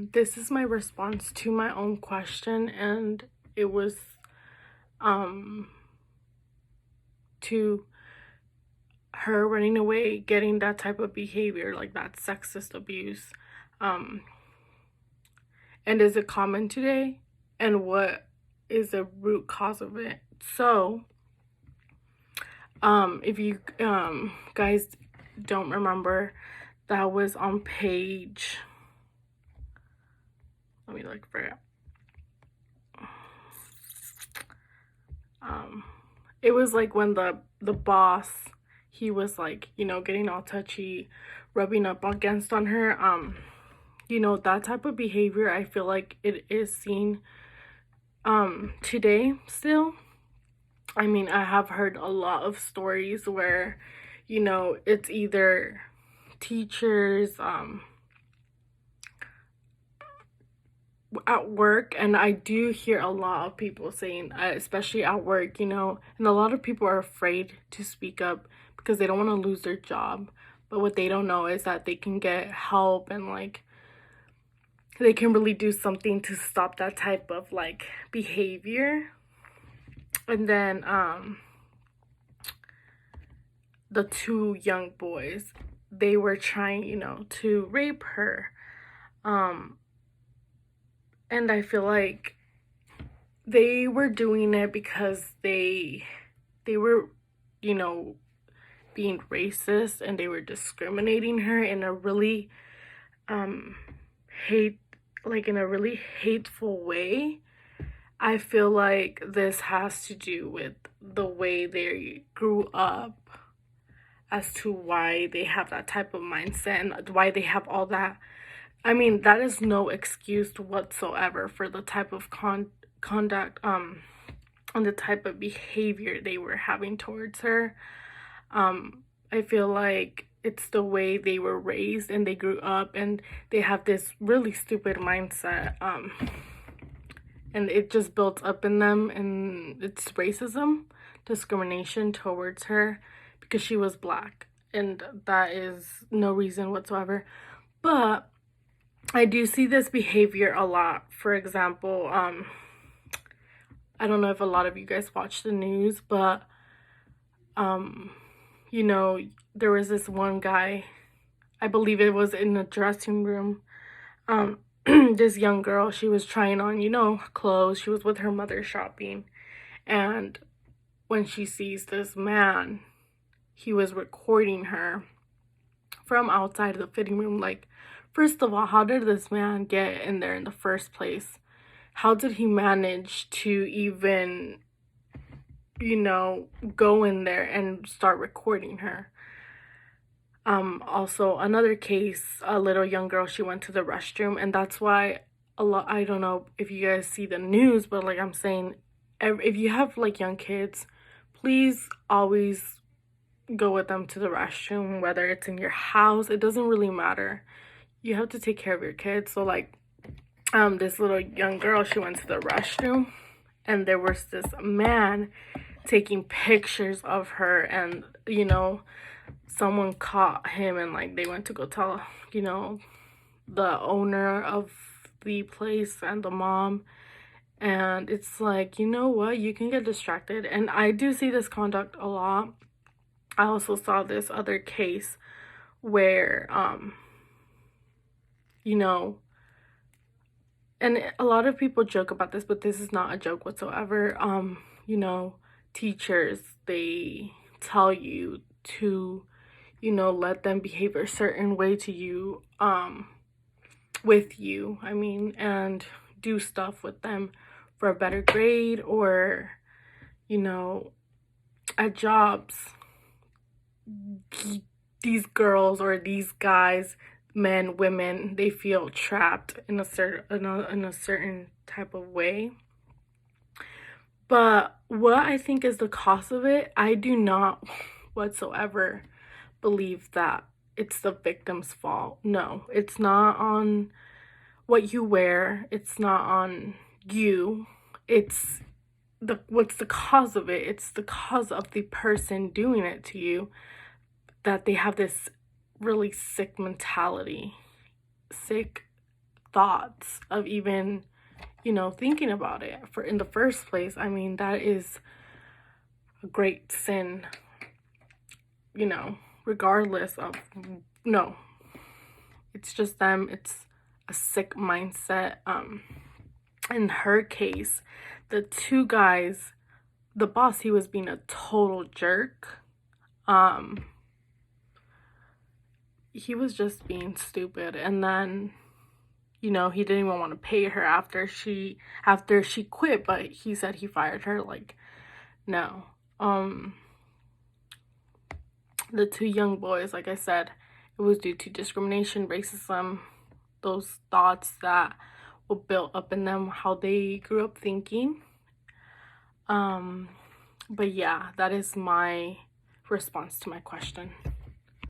This is my response to my own question, and it was to her running away, getting that type of behavior, like that sexist abuse. And is it common today? And what is the root cause of it? So, if you guys don't remember, that was on page, let me look for it. It was like when the boss, he was like, getting all touchy, rubbing up against on her. That type of behavior, I feel like it is seen today still. I mean, I have heard a lot of stories where, it's either teachers at work, and I do hear a lot of people saying, especially at work, and a lot of people are afraid to speak up because they don't want to lose their job. But what they don't know is that they can get help, and like they can really do something to stop that type of like behavior. And then the two young boys, they were trying, to rape her. And I feel like they were doing it because they were, being racist, and they were discriminating her in a really in a really hateful way. I feel like this has to do with the way they grew up, as to why they have that type of mindset and why they have all that. I mean, that is no excuse whatsoever for the type of conduct and the type of behavior they were having towards her. I feel like it's the way they were raised and they grew up, and they have this really stupid mindset, and it just built up in them, and it's racism, discrimination towards her because she was black, and that is no reason whatsoever. But I do see this behavior a lot. For example, I don't know if a lot of you guys watch the news, but there was this one guy, I believe it was in the dressing room, this young girl, she was trying on, clothes. She was with her mother shopping, and when she sees this man, he was recording her from outside of the fitting room. Like, first of all, how did this man get in there in the first place? How did he manage to even, go in there and start recording her? Also, another case, a little young girl, she went to the restroom, and that's why I don't know if you guys see the news, but like I'm saying, if you have like young kids, please always go with them to the restroom, whether it's in your house. It doesn't really matter. You have to take care of your kids. So like this little young girl, she went to the restroom, and there was this man taking pictures of her, and someone caught him, and like they went to go tell the owner of the place and the mom. And it's like, what, you can get distracted. And I do see this conduct a lot. I also saw this other case where and a lot of people joke about this, but this is not a joke whatsoever. Teachers, they tell you to let them behave a certain way to you, with you, and do stuff with them for a better grade, or at jobs, these girls or these guys, men, women, they feel trapped in a certain type of way. But what I think is the cause of it, I do not whatsoever believe that it's the victim's fault. No, it's not on what you wear. It's not on you. It's what's the cause of it? It's the cause of the person doing it to you, that they have this really sick mentality, sick thoughts of even, you know, thinking about it for in the first place. I mean, that is a great sin, you know, regardless of, no, it's just them. It's a sick mindset. In her case, the two guys, the boss, he was being a total jerk. He was just being stupid. And then, you know, he didn't even want to pay her after she quit, but he said he fired her. Like, no. The two young boys, like I said, it was due to discrimination, racism, those thoughts that were built up in them, how they grew up thinking. But yeah, that is my response to my question.